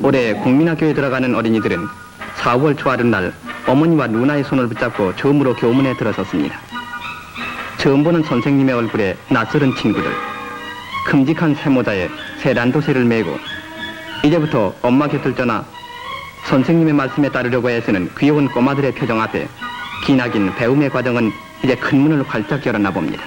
올해 국민학교에 들어가는 어린이들은 4월 초하룻날 어머니와 누나의 손을 붙잡고 처음으로 교문에 들어섰습니다. 처음 보는 선생님의 얼굴에 낯설은 친구들, 큼직한 세모자에 새 란도세를 메고 이제부터 엄마 곁을 떠나 선생님의 말씀에 따르려고 애쓰는 귀여운 꼬마들의 표정 앞에 기나긴 배움의 과정은 이제 큰 문을 활짝 열었나 봅니다.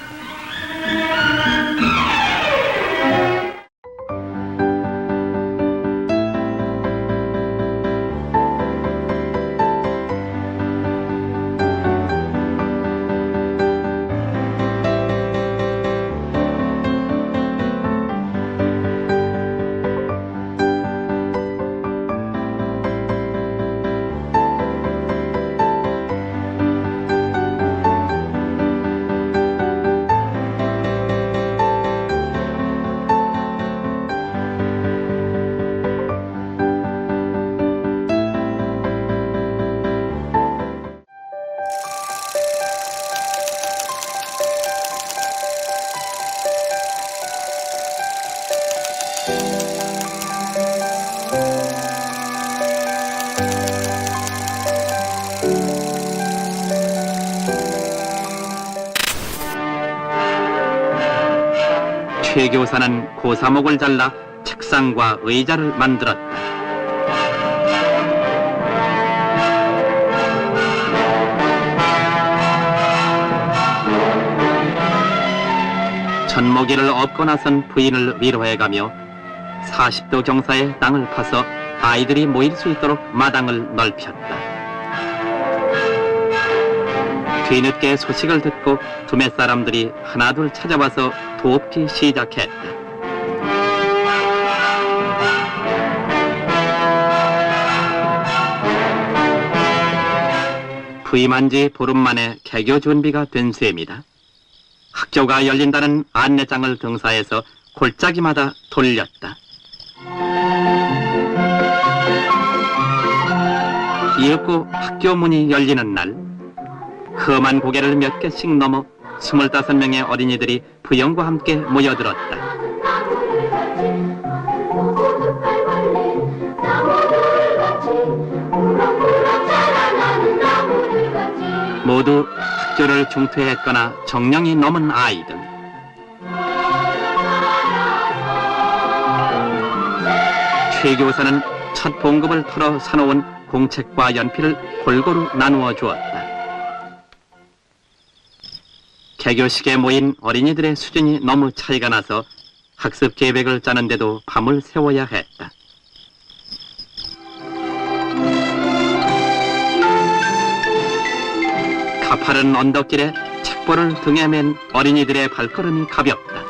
최 교사는 고사목을 잘라 책상과 의자를 만들었다. 젖먹이를 업고 나선 부인을 위로해가며 40도 경사의 땅을 파서 아이들이 모일 수 있도록 마당을 넓혔다. 뒤늦게 소식을 듣고 두메 사람들이 하나둘 찾아와서 돕기 시작했다. 부임한 지 보름 만에 개교 준비가 된 셈이다. 학교가 열린다는 안내장을 등사해서 골짜기마다 돌렸다. 이윽고 학교 문이 열리는 날, 험한 고개를 몇 개씩 넘어 25명의 어린이들이 부영과 함께 모여들었다. 모두 학교를 중퇴했거나 정령이 넘은 아이들. 최 교사는 첫 봉급을 털어 사놓은 공책과 연필을 골고루 나누어 주었다. 개교식에 모인 어린이들의 수준이 너무 차이가 나서 학습 계획을 짜는데도 밤을 새워야 했다. 가파른 언덕길에 책보를 등에 맨 어린이들의 발걸음이 가볍다.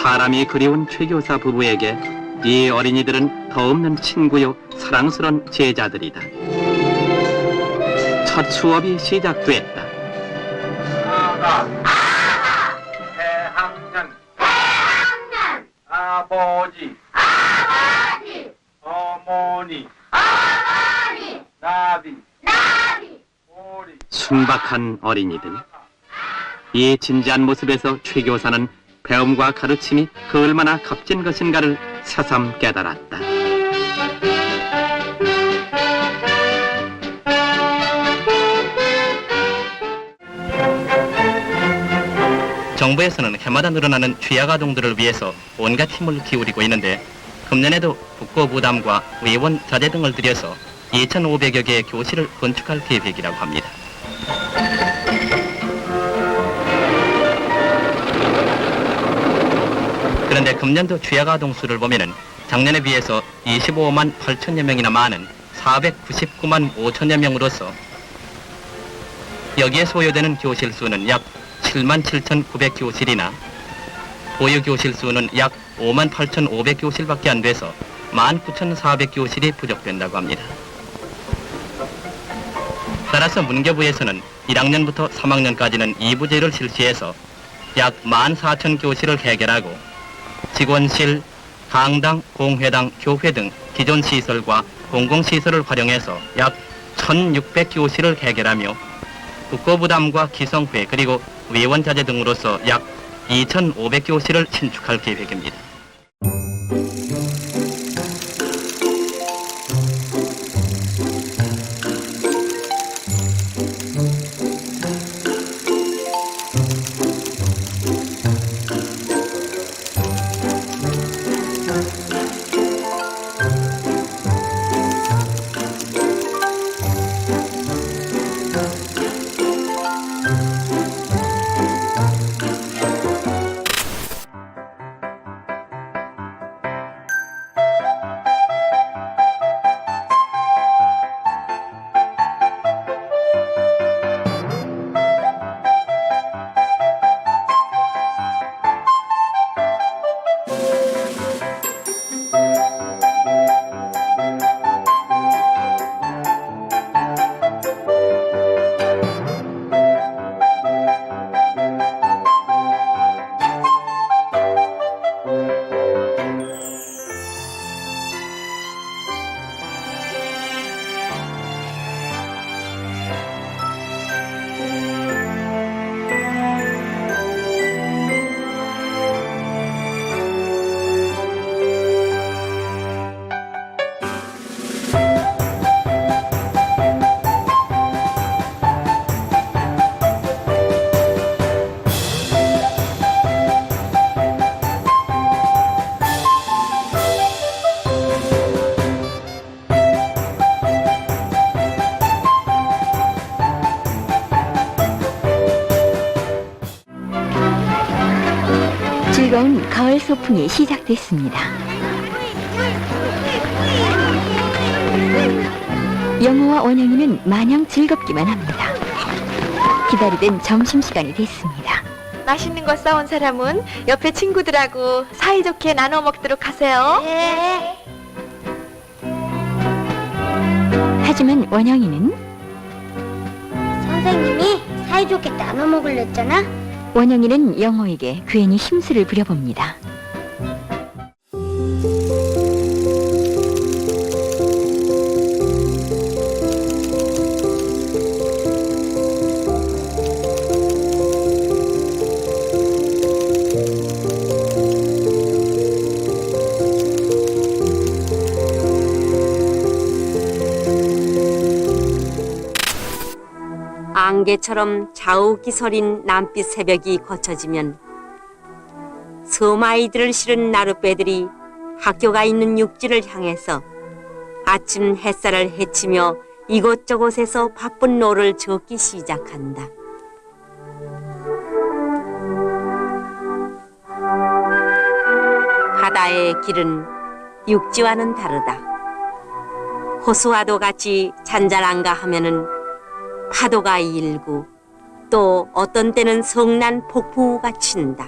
사람이 그리운 최 교사 부부에게 이 어린이들은 더 없는 친구요 사랑스러운 제자들이다. 첫 수업이 시작됐다. 대학년 아버지 어머니 나비 오리. 순박한 어린이들. 이 진지한 모습에서 최 교사는 배움과 가르침이 그 얼마나 값진 것인가를 새삼 깨달았다. 정부에서는 해마다 늘어나는 취약 아동들을 위해서 온갖 힘을 기울이고 있는데 금년에도 국고부담과 의원 자재 등을 들여서 2,500여 개의 교실을 건축할 계획이라고 합니다. 그런데 금년도 취약 아동 수를 보면은 작년에 비해서 25만 8천여 명이나 많은 499만 5천여 명으로서 여기에 소요되는 교실 수는 약 7만 7,900교실이나 보유 교실 수는 약 5만 8,500교실밖에 안 돼서 19,400교실이 부족된다고 합니다. 따라서 문교부에서는 1학년부터 3학년까지는 2부제를 실시해서 약 14,000교실을 해결하고 직원실, 강당, 공회당, 교회 등 기존 시설과 공공시설을 활용해서 약 1,600교실을 해결하며 국고부담과 기성회 그리고 외원자재 등으로서 약 2,500교실을 신축할 계획입니다. 즐거운 가을 소풍이 시작됐습니다. 영호와 원영이는 마냥 즐겁기만 합니다. 기다리던 점심시간이 됐습니다. 맛있는 거 싸온 사람은 옆에 친구들하고 사이좋게 나눠 먹도록 하세요. 네. 하지만 원영이는 선생님이 사이좋게 나눠 먹으랬잖아. 원영이는 영호에게 괜히 심술을 부려봅니다. 안개처럼 자우기서린 남빛 새벽이 거쳐지면 섬 아이들을 실은 나룻배들이 학교가 있는 육지를 향해서 아침 햇살을 헤치며 이곳저곳에서 바쁜 노를 젓기 시작한다. 바다의 길은 육지와는 다르다. 호수와도 같이 잔잔한가 하면은 파도가 일고 또 어떤 때는 성난 폭풍우가 친다.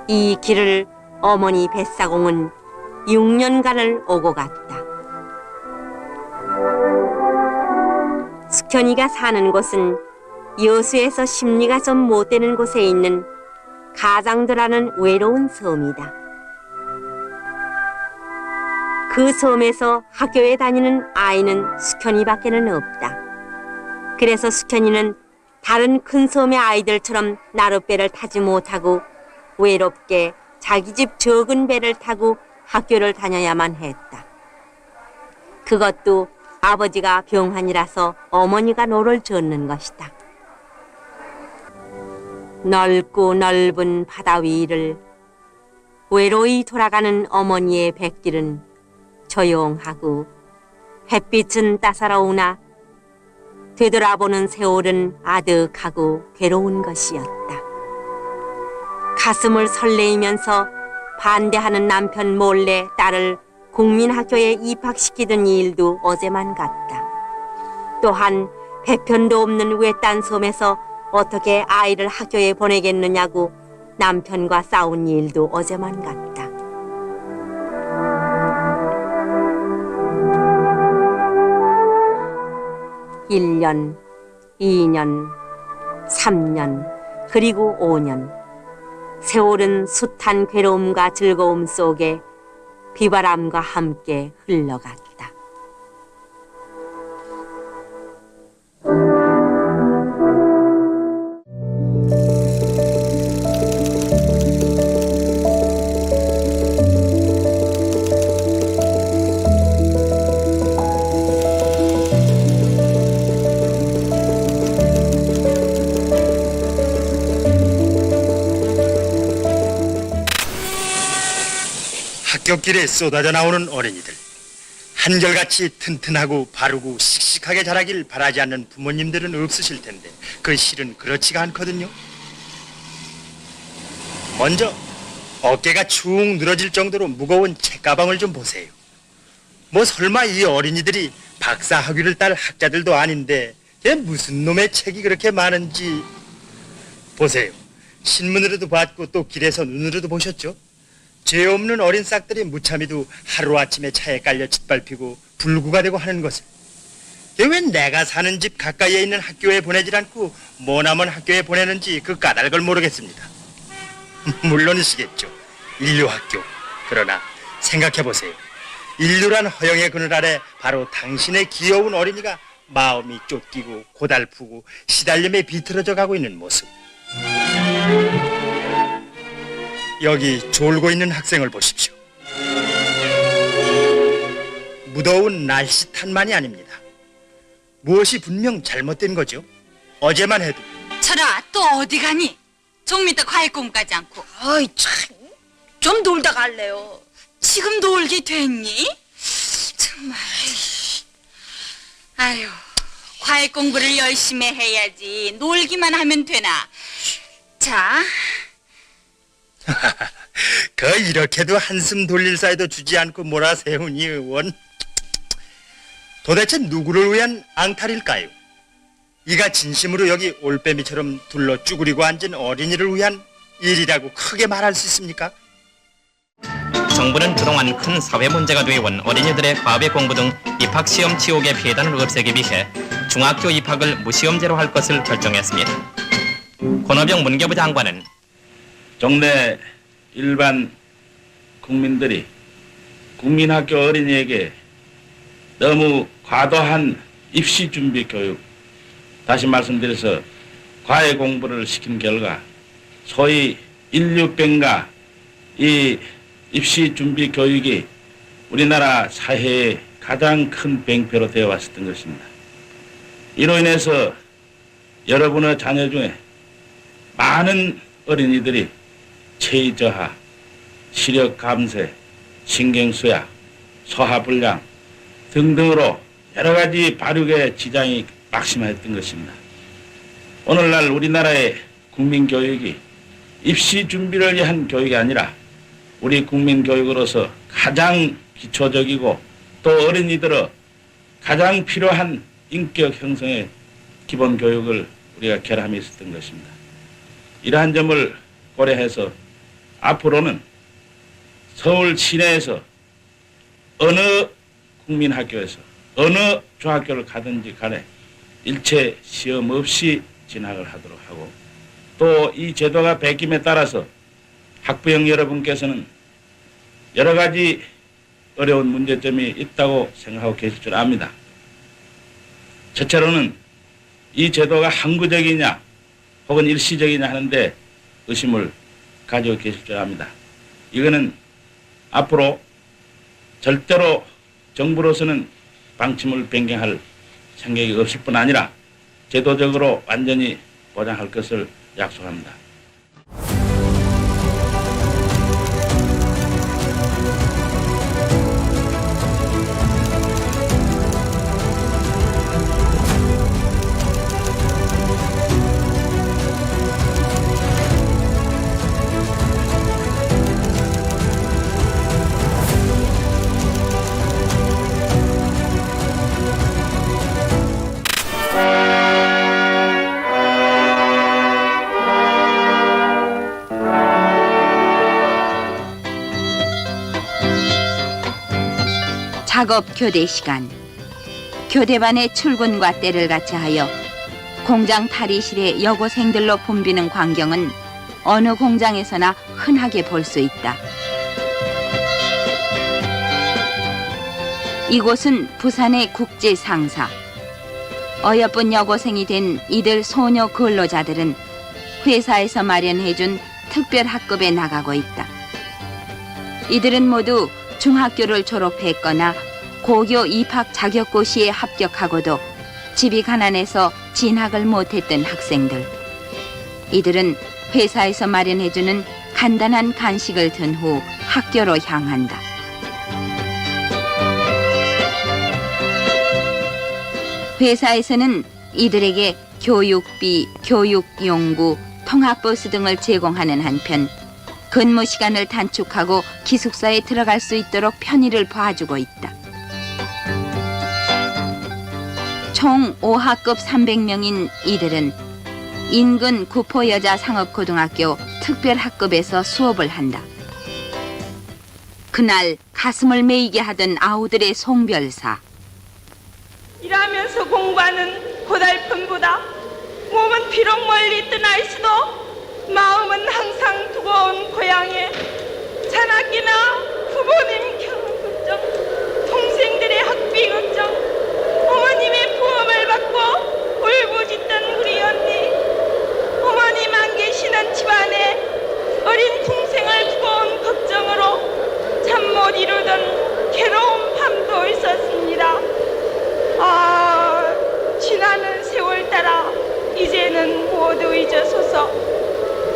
이 길을 어머니 뱃사공은 6년간을 오고 갔다. 숙현이가 사는 곳은 여수에서 심리가 좀 못되는 곳에 있는 가장도라는 외로운 섬이다. 그 섬에서 학교에 다니는 아이는 숙현이밖에는 없다. 그래서 숙현이는 다른 큰 섬의 아이들처럼 나룻배를 타지 못하고 외롭게 자기 집 적은 배를 타고 학교를 다녀야만 했다. 그것도 아버지가 병환이라서 어머니가 노를 젓는 것이다. 넓고 넓은 바다 위를 외로이 돌아가는 어머니의 백길은 조용하고 햇빛은 따사로우나 되돌아보는 세월은 아득하고 괴로운 것이었다. 가슴을 설레이면서 반대하는 남편 몰래 딸을 국민학교에 입학시키던 일도 어제만 같다. 또한 배편도 없는 외딴 섬에서 어떻게 아이를 학교에 보내겠느냐고 남편과 싸운 일도 어제만 같다. 일 년, 2년, 3년, 그리고 5년. 세월은 숱한 괴로움과 즐거움 속에 비바람과 함께 흘러갔다. 합격길에 쏟아져 나오는 어린이들. 한결같이 튼튼하고 바르고 씩씩하게 자라길 바라지 않는 부모님들은 없으실 텐데 그 실은 그렇지가 않거든요. 먼저 어깨가 축 늘어질 정도로 무거운 책가방을 좀 보세요. 뭐 설마 이 어린이들이 박사 학위를 딸 학자들도 아닌데 얘 무슨 놈의 책이 그렇게 많은지 보세요. 신문으로도 봤고 또 길에서 눈으로도 보셨죠? 죄 없는 어린 싹들이 무참히도 하루아침에 차에 깔려 짓밟히고 불구가 되고 하는 것을. 왜 내가 사는 집 가까이에 있는 학교에 보내질 않고 머나먼 학교에 보내는지 그 까닭을 모르겠습니다. 물론이시겠죠. 인류학교. 그러나 생각해보세요. 인류란 허영의 그늘 아래 바로 당신의 귀여운 어린이가 마음이 쫓기고 고달프고 시달림에 비틀어져 가고 있는 모습. 여기 졸고 있는 학생을 보십시오. 무더운 날씨 탓만이 아닙니다. 무엇이 분명 잘못된 거죠. 어제만 해도 철아, 또 어디 가니? 좀 이따 과외 공부까지 않고. 어이 참, 좀 놀다 갈래요. 지금 놀게 됐니? 정말. 아유, 과외 공부를 열심히 해야지. 놀기만 하면 되나? 자. 그 이렇게도 한숨 돌릴 사이도 주지 않고 몰아세우니 의원. 도대체 누구를 위한 앙탈일까요? 이가 진심으로 여기 올빼미처럼 둘러 쭈그리고 앉은 어린이를 위한 일이라고 크게 말할 수 있습니까? 정부는 그동안 큰 사회 문제가 되어온 어린이들의 과외 공부 등 입학시험 치욕의 폐단을 없애기 위해 중학교 입학을 무시험제로 할 것을 결정했습니다. 권오병 문교부 장관은 정례 일반 국민들이 국민학교 어린이에게 너무 과도한 입시 준비 교육, 다시 말씀드려서 과외 공부를 시킨 결과 소위 인류병과 이 입시 준비 교육이 우리나라 사회의 가장 큰 병폐로 되어 왔었던 것입니다. 이로 인해서 여러분의 자녀 중에 많은 어린이들이 체위 저하, 시력 감퇴, 신경 쇠약, 소화 불량 등등으로 여러 가지 발육에 지장이 막심했던 것입니다. 오늘날 우리나라의 국민 교육이 입시 준비를 위한 교육이 아니라 우리 국민 교육으로서 가장 기초적이고 또 어린이들의 가장 필요한 인격 형성의 기본 교육을 우리가 결함이 있었던 것입니다. 이러한 점을 고려해서 앞으로는 서울 시내에서 어느 국민학교에서 어느 중학교를 가든지 간에 일체 시험 없이 진학을 하도록 하고 또 이 제도가 바뀜에 따라서 학부형 여러분께서는 여러 가지 어려운 문제점이 있다고 생각하고 계실 줄 압니다. 첫째로는 이 제도가 항구적이냐 혹은 일시적이냐 하는데 의심을 가지고 계실 줄 압니다. 이거는 앞으로 절대로 정부로서는 방침을 변경할 생각이 없을 뿐 아니라 제도적으로 완전히 보장할 것을 약속합니다. 작업 교대 시간. 교대반의 출근과 때를 같이 하여 공장 탈의실에 여고생들로 붐비는 광경은 어느 공장에서나 흔하게 볼 수 있다. 이곳은 부산의 국제 상사. 어여쁜 여고생이 된 이들 소녀 근로자들은 회사에서 마련해준 특별 학급에 나가고 있다. 이들은 모두 중학교를 졸업했거나 고교 입학 자격고시에 합격하고도 집이 가난해서 진학을 못했던 학생들. 이들은 회사에서 마련해주는 간단한 간식을 든 후 학교로 향한다. 회사에서는 이들에게 교육비, 교육용구, 통학버스 등을 제공하는 한편 근무 시간을 단축하고 기숙사에 들어갈 수 있도록 편의를 봐주고 있다. 총 5학급 300명인 이들은 인근 구포여자상업고등학교 특별학급에서 수업을 한다. 그날 가슴을 메이게 하던 아우들의 송별사. 일하면서 공부하는 고달픔보다 몸은 비록 멀리 떠나 있어도 마음은 항상 두고 온 고향에 자나기나 부모님 결혼 걱정, 동생들의 학비 걱정, 어머님의 부엄을 받고 울부짖던 우리 언니, 어머님 안 계시는 집안에 어린 동생을 두고 온 걱정으로 잠 못 이루던 괴로운 밤도 있었습니다. 지나는 세월 따라 이제는 모두 잊어서서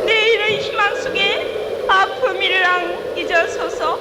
내일의 희망 속에 아픔이랑 잊어서서